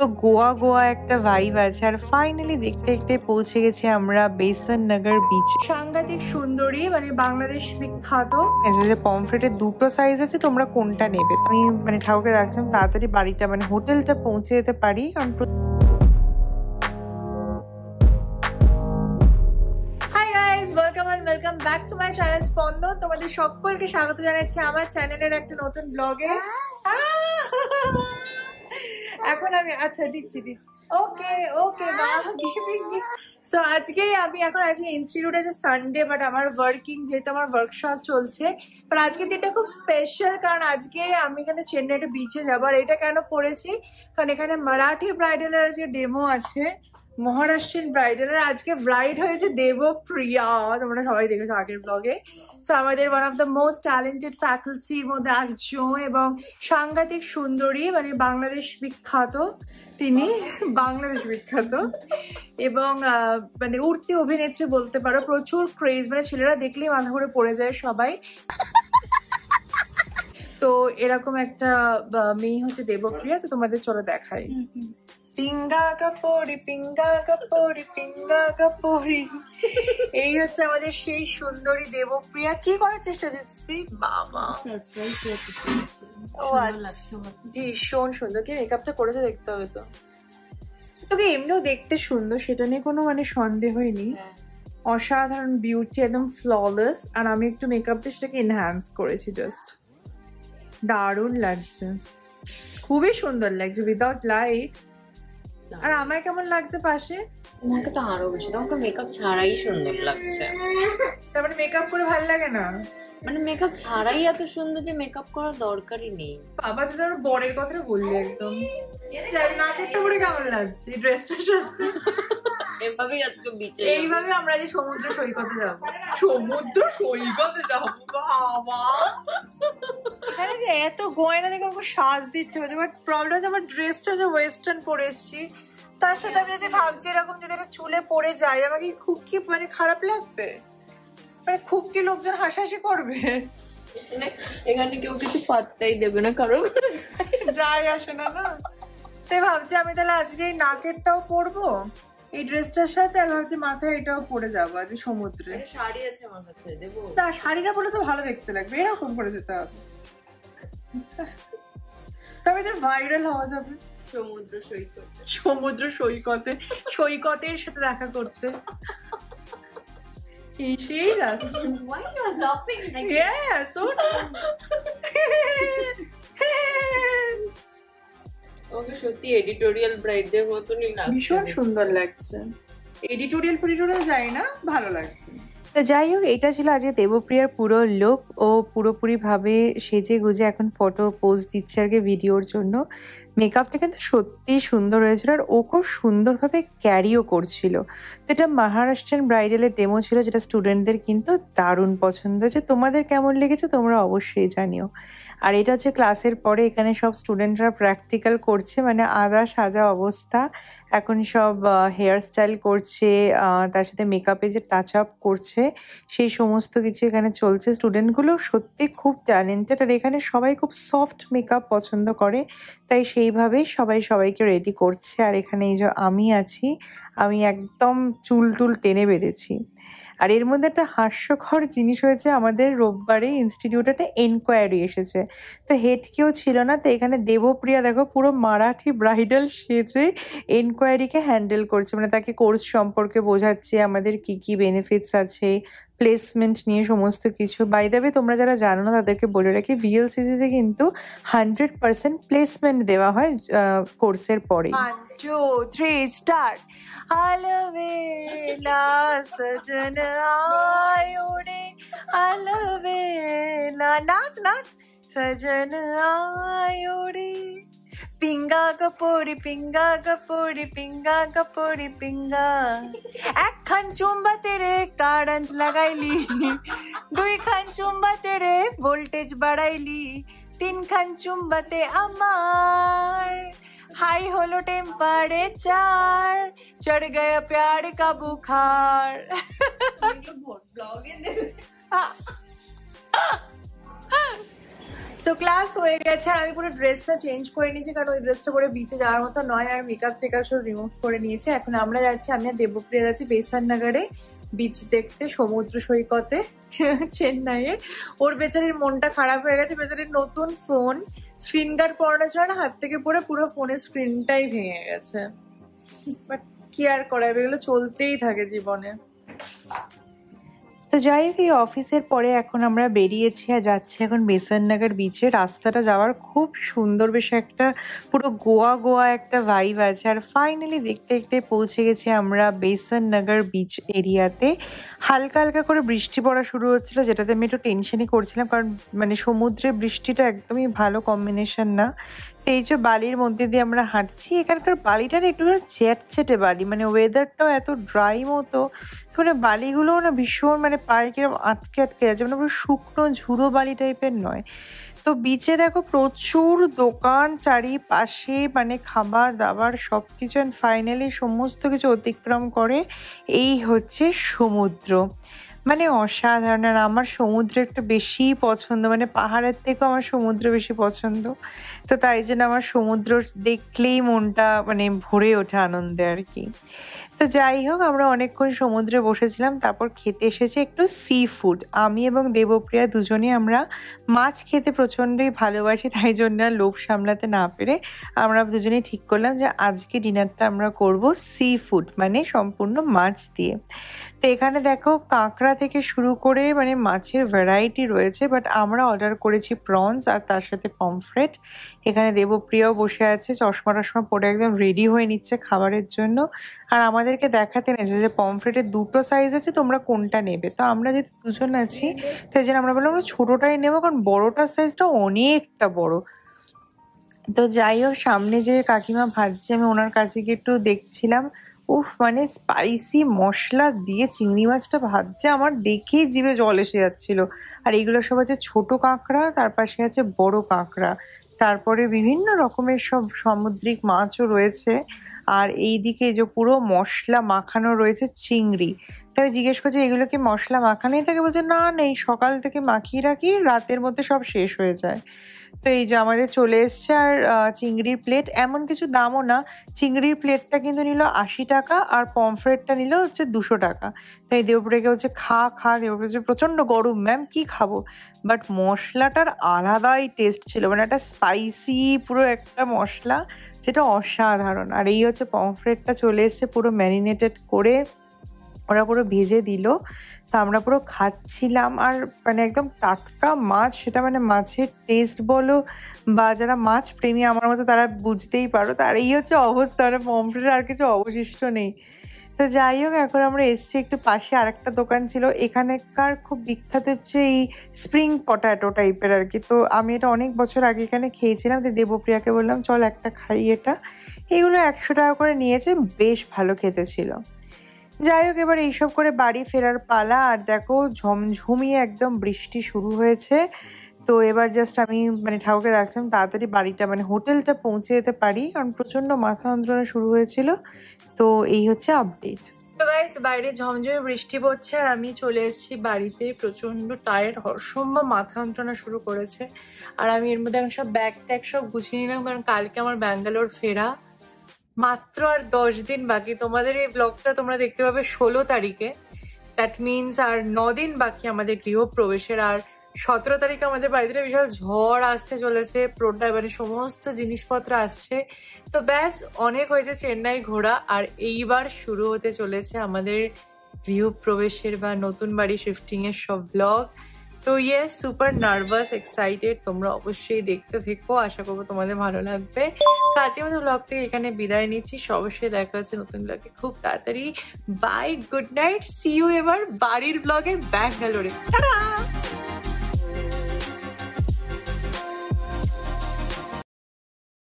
তো গোয়া গোয়া একটা ভাইব আছে। আর ফাইনালি দেখতে দেখতে পৌঁছে গেছি আমরা বেসন নগর বিচ। সাংঘাতিক সুন্দরী, মানে বাংলাদেশ বিখ্যাত। যে পমফ্রেটের দুটো সাইজ আছে, তোমরা কোনটা নেবে? আমি মানে ঠাকুরকে রাখছিলাম তাড়াতাড়ি বাড়িটা মানে হোটেলটা পৌঁছে যেতে পারি, কারণ welcome back to my channel স্পন্দন। তোমাদের সকলকে স্বাগত জানাচ্ছি আমার চ্যানেলের একটা নতুন ব্লগে। এখন আমি আচ্ছা দিচ্ছি ওকে ওকে সো আজকে আমি এখন আছি ইনস্টিটিউটে, যে সানডে, বাট আমার ওয়ার্কিং, যেহেতু আমার ওয়ার্কশপ চলছে। বাট আজকের দিনটা খুব স্পেশাল, কারণ আজকে আমি এখানে চেন্নাইতে বিচে যাবো। আর এটা কেন করেছি, কারণ এখানে মারাঠি ব্রাইডালের আজকে ডেমো আছে, মহারাষ্ট্রিয়ান ব্রাইডালের। আজকে ব্রাইড হয়েছে দেবপ্রিয়া, তোমরা সবাই দেখেছো আগের ব্লগে। সো আমাদের one of the most talented ফ্যাকাল্টির মধ্যে একজন, এবং সাংঘাতিক সুন্দরী, মানে বাংলাদেশ বিখ্যাত তিনি, বাংলাদেশ বিখ্যাত, এবং মানে উঠতি অভিনেত্রী বলতে পারো। প্রচুর ক্রেজ, মানে ছেলেরা দেখলেই মাথা ঘুরে পড়ে যায় সবাই। তো এরকম একটা মেয়ে হচ্ছে দেবপ্রিয়া। তো তোমাদের চলো দেখাই। পিঙ্গা কাপড়ি পিঙ্গা কাপড়ি পিঙ্গা কাপড়ি, এই হচ্ছে আমাদের সেই সুন্দরী দেবপ্রিয়া। কি করার চেষ্টা দিচ্ছি বাবা? ও আচ্ছা, ভীষণ সুন্দর। কি মেকআপটা করেছে দেখতে হবে তো। তোকে এমনিও দেখতে সুন্দর, সেটা নিয়ে কোনো মানে সন্দেহই নেই। অসাধারণ বিউটি, একদম ফ্ললেস। আর আমি একটু মেকআপ দিয়ে সেটাকে এনহ্যান্স করেছি, জাস্ট দারুণ লাগছে, খুবই সুন্দর লাগছে উইদাউট লাইট। আর আমায় কেমন লাগছে পাশে? তোমাকে তো আরো বেশি, তোমাকে মেকআপ ছাড়াই সুন্দর লাগছে। তার মানে মেকআপ করে ভালো লাগে না? মানে মেকআপ ছাড়াই এত সুন্দর যে মেকআপ করার দরকারই নেই। বাবা তো তোর বরের কথা বললি একদম। নাকেরটা পরে কেমন লাগছে ড্রেসটার সাথে? এভাবেই আজকে বিচে, এইভাবে আমরা যে সমুদ্র সৈকতে যাবো। সমুদ্র সৈকতে যাবো বাবা, হ্যাঁ যে এত গয়না দেখে আমাকে সাজ দিচ্ছে, বাট প্রবলেম হচ্ছে আমার ড্রেসটা যে ওয়েস্টার্ন পরে এসছি, তার সাথে আমি যদি ভাবছি এরকম যদি একটা চুলে পরে যাই, আমাকে খুব কি মানে খারাপ লাগবে? মানে খুব কি লোকজন হাসাহাসি করবে? এখানে কেউ কিছু পাত্তাই দেবে না, কারণ যাই আসে না। না তাই ভাবছি আমি তাহলে আজকে এই নাকেরটাও পরবো এই ড্রেসটার সাথে, আর ভাবছি মাথায় এটাও পরে যাবো আজকে সমুদ্রে। শাড়ি আছে আমার কাছে, দেবো? না, শাড়িটা পরে তো ভালো দেখতে লাগবে, এরকম করে যেতে হবে, তবে তো ভাইরাল হওয়া যাবে সমুদ্র সৈকত, সমুদ্র সৈকতে, সৈকতের সাথে দেখা করতে। এসেই যাচ্ছে। Why you are laughing like Yeah, so ওকে সত্যি এডিটোরিয়াল ব্রাইডদের মতনই লাগছে, ভীষণ সুন্দর লাগছে। এডিটোরিয়াল পুরিটোরিয়াল যায় না, ভালো লাগছে। তো যাই হোক, এটা ছিল আজকে দেবপ্রিয়ার পুরো লুক। ও পুরোপুরি ভাবে সেজে গুজে এখন ফটো পোজ দিচ্ছে আর কি ভিডিওর জন্য। মেকআপটা কিন্তু সত্যিই সুন্দর হয়েছিল, আর ও খুব সুন্দরভাবে ক্যারিও করছিল। তো এটা মহারাষ্ট্রিয়ান ব্রাইডালের ডেমো ছিল, যেটা স্টুডেন্টদের কিন্তু দারুণ পছন্দ হয়েছে। তোমাদের কেমন লেগেছে তোমরা অবশ্যই জানিও। আর এটা হচ্ছে ক্লাসের পরে এখানে সব স্টুডেন্টরা প্র্যাকটিক্যাল করছে, মানে আধা সাজা অবস্থা। এখন সব হেয়ার স্টাইল করছে, তার সাথে মেকআপে যে টাচ আপ করছে সেই সমস্ত কিছু এখানে চলছে। স্টুডেন্টগুলো সত্যি খুব ট্যালেন্টেড, আর এখানে সবাই খুব সফট মেকআপ পছন্দ করে, তাই সেইভাবেই সবাই সবাইকে রেডি করছে। আর এখানে এই যে আমি আছি, আমি একদম চুল টুল টেনে বেঁধেছি। আর এর মধ্যে একটা হাস্যকর জিনিস হয়েছে, আমাদের রোববারে ইনস্টিটিউটে একটা এনকোয়ারি এসেছে, তো হেড কেউ ছিল না। তো এখানে দেবপ্রিয়া দেখো পুরো মারাঠি ব্রাইডাল সেজে এনকোয়ারিকে হ্যান্ডেল করছে, মানে তাকে কোর্স সম্পর্কে বোঝাচ্ছে, আমাদের কি কি বেনিফিটস আছে, প্লেসমেন্ট নিয়ে সমস্ত কিছু। বাই দ্য ওয়ে, তোমরা যারা জানো না তাদেরকে বলে রাখি, ভিএলসিসিতে কিন্তু 100% প্লেসমেন্ট দেওয়া হয় কোর্সের পরে। 1 2 3 স্টার্ট। আলবেলা সজন আয়ো রে, আলবেলা, নাচ নাচ, সজন আয়ো রে, পিঙ্গা কাপড়ি পিঙ্গা কাপড়ি পিঙ্গা কাপড়ি পিঙ্গা, একখান চুম্বাতে রে কারেন্ট লাগাইলি, দুইখান চুম্বাতে রে ভোল্টেজ বাড়াইলি, তিনখান চুম্বাতে আমার हाई होलो टेम्परेचर, चढ़ गया प्यार का बुखार। সো ক্লাস হয়ে গেছে আর আমি পুরো ড্রেসটা চেঞ্জ করে নিয়েছি, কারণ ওই ড্রেসটা পরে বিচে যাওয়ার মতো নয়, আর মেকআপ টেকআপ সব রিমুভ করে নিয়েছে। এখন আমরা যাচ্ছি, আমি আর দেবপ্রিয়া যাচ্ছি বেসান নগরে বিচ দেখতে, সমুদ্র সৈকতে চেন্নাইয়ে। ওর বেচারির মনটা খারাপ হয়ে গেছে, বেচারির নতুন ফোন স্ক্রিন গার্ড পরানো ছিল না, হাত থেকে পড়ে পুরো ফোনের স্ক্রিনটাই ভেঙে গেছে। বাট কি আর করা, এগুলো চলতেই থাকে জীবনে। তো যাই হোক, এই অফিসের পরে এখন আমরা বেরিয়েছি আর যাচ্ছি এখন বেসান নগর বিচে। রাস্তাটা যাওয়ার খুব সুন্দর, বেশ একটা পুরো গোয়া গোয়া একটা ভাইব আছে। আর ফাইনালি দেখতে দেখতে পৌঁছে গেছি আমরা বেসান নগর বিচ এরিয়াতে। হালকা হালকা করে বৃষ্টি পড়া শুরু হচ্ছিল, যেটাতে আমি একটু টেনশনই করছিলাম, কারণ মানে সমুদ্রে বৃষ্টিটা একদমই ভালো কম্বিনেশন না। তো এই যে বালির মধ্যে দিয়ে আমরা হাঁটছি, এখানকার বালিটার একটু চ্যাটচ্যাটে বালি, মানে ওয়েদারটাও এত ড্রাই মতো, তো মানে বালিগুলোও না ভীষণ মানে পায়ে কিরকম আটকে আটকে যাচ্ছে, মানে পুরো শুকনো ঝুড়ো বালি টাইপের নয়। তো বিচে দেখো প্রচুর দোকান চারিপাশে, মানে খাবার দাবার সব কিছু, অ্যান্ড ফাইনালি সমস্ত কিছু অতিক্রম করে এই হচ্ছে সমুদ্র। মানে অসাধারণ। আর আমার সমুদ্র একটু বেশিই পছন্দ, মানে পাহাড়ের থেকেও আমার সমুদ্র বেশি পছন্দ। তো তাই জন্য আমার সমুদ্র দেখলেই মনটা মানে ভরে ওঠে আনন্দে আর কি। তো যাই হোক, আমরা অনেকক্ষণ সমুদ্রে বসেছিলাম, তারপর খেতে এসেছে একটু সি ফুড। আমি এবং দেবপ্রিয়া দুজনেই আমরা মাছ খেতে প্রচণ্ডই ভালোবাসি, তাই জন্য আর লোভ সামলাতে না পেরে আমরা দুজনেই ঠিক করলাম যে আজকে ডিনারটা আমরা করব সি ফুড, মানে সম্পূর্ণ মাছ দিয়ে। তো এখানে দেখো কাঁকড়া থেকে শুরু করে মানে মাছের ভ্যারাইটি রয়েছে, বাট আমরা অর্ডার করেছি প্রনস আর তার সাথে পমফ্রেট। এখানে দেবপ্রিয়াও বসে আছে, চশমা টশমা পরে একদম রেডি হয়ে নিচ্ছে খাবারের জন্য। আর আমাদেরকে দেখাতে নেছে যে পমফ্রেটের দুটো সাইজ আছে, তোমরা কোনটা নেবে। তো আমরা যেহেতু দুজন আছি তাই জন্য আমরা বললাম আমরা ছোটোটাই নেবো, কারণ বড়োটার সাইজটা অনেকটা বড়। তো যাই হোক, সামনে যে কাকিমা ভাজছে আমি ওনার কাছে গিয়ে একটু দেখছিলাম। উফ, মানে স্পাইসি মশলা দিয়ে চিংড়ি মাছটা ভাজছে, আমার দেখেই জিভে জল এসে যাচ্ছিল। আর এগুলো সব আছে ছোট কাঁকড়া, তার পাশে আছে বড় কাঁকড়া, তারপরে বিভিন্ন রকমের সব সামুদ্রিক মাছও রয়েছে। আর এইদিকে যে পুরো মশলা মাখানো রয়েছে চিংড়ি। তাই জিজ্ঞেস করছে এগুলো কি মশলা মাখানোই থাকে, বলছে না নেই, সকাল থেকে মাখিয়ে রাখি, রাতের মধ্যে সব শেষ হয়ে যায়। তো এই যে আমাদের চলে এসছে। আর চিংড়ির প্লেট এমন কিছু দামও না, চিংড়ির প্লেটটা কিন্তু নিল 80 টাকা আর পমফ্রেটটা নিল হচ্ছে 200 টাকা। তাই দেবপ্রিয়াকে হচ্ছে খা খা, দেবপ্রিয়া হচ্ছে প্রচণ্ড গরম ম্যাম কি খাবো, বাট মশলাটার আলাদাই টেস্ট ছিল, মানে একটা স্পাইসি পুরো একটা মশলা, যেটা অসাধারণ। আর এই হচ্ছে পমফ্রেটটা চলে এসছে পুরো ম্যারিনেটেড করে, ওরা পুরো ভেজে দিল। তো আমরা পুরো খাচ্ছিলাম, আর মানে একদম টাটকা মাছ, সেটা মানে মাছের টেস্ট বলো বা যারা মাছ প্রেমী আমার মতো তারা বুঝতেই পারো। তার এই হচ্ছে অবস্থা, মানে পমফ্রেটের আর কিছু অবশিষ্ট নেই। তো যাই হোক, এখন আমরা এসছি একটু পাশে আরেকটা দোকান ছিল, এখানকার খুব বিখ্যাত হচ্ছে এই স্প্রিং পটাটো টাইপের আর কি। তো আমি এটা অনেক বছর আগে এখানে খেয়েছিলাম, তো দেবপ্রিয়াকে বললাম চল একটা খাই এটা। এগুলো 100 টাকা করে নিয়েছে, বেশ ভালো খেতে ছিল। যাই হোক, এবার এইসব করে বাড়ি ফেরার পালা। আর দেখো ঝমঝমিয়ে একদম বৃষ্টি শুরু হয়েছে। তো এবার জাস্ট আমি মানে ঠাকুরকে রাখছিলাম তাড়াতাড়ি বাড়িটা মানে হোটেলটা পৌঁছে যেতে পারি, কারণ প্রচণ্ড মাথা যন্ত্রণা শুরু হয়েছিল। তো এই হচ্ছে আপডেট। তো গাইস, বাইরে ঝমঝমে বৃষ্টি পড়ছে আর আমি চলে এসেছি বাড়িতে, প্রচণ্ড টায়ার্ড, অসম্ভব মাথা যন্ত্রণা শুরু করেছে। আর আমি এর মধ্যে এখন সব ব্যাগ ট্যাগ সব গুছিয়ে নিলাম, কারণ কালকে আমার ব্যাঙ্গালোর ফেরা। মাত্র আর 10 দিন বাকি। তোমাদের এই ব্লগটা তোমরা দেখতে পাবে 16 তারিখে, দ্যাট মিনস আর 9 দিন বাকি আমাদের গৃহপ্রবেশের। আর 17 তারিখে আমাদের বাড়িতে বিশাল ঝড় আসতে চলেছে, মানে সমস্ত জিনিসপত্র আসছে। তো ব্যাস, অনেক হয়েছে চেন্নাই ঘোরা, আর এইবার শুরু হতে চলেছে আমাদের গৃহপ্রবেশের বা নতুন বাড়ি শিফটিং এর সব ব্লগ। তো ইয়েস, সুপার নার্ভাস, এক্সাইটেড। তোমরা অবশ্যই দেখতে থেকো, আশা করবো তোমাদের ভালো লাগবে। তো আজকের মতো ব্লগ থেকে এখানে বিদায় নিচ্ছি, অবশ্যই দেখা হচ্ছে নতুন ব্লগে খুব তাড়াতাড়ি। Bye, good night, see you এবার বাড়ির ব্লগে ব্যাঙ্গালোরে। টাটা।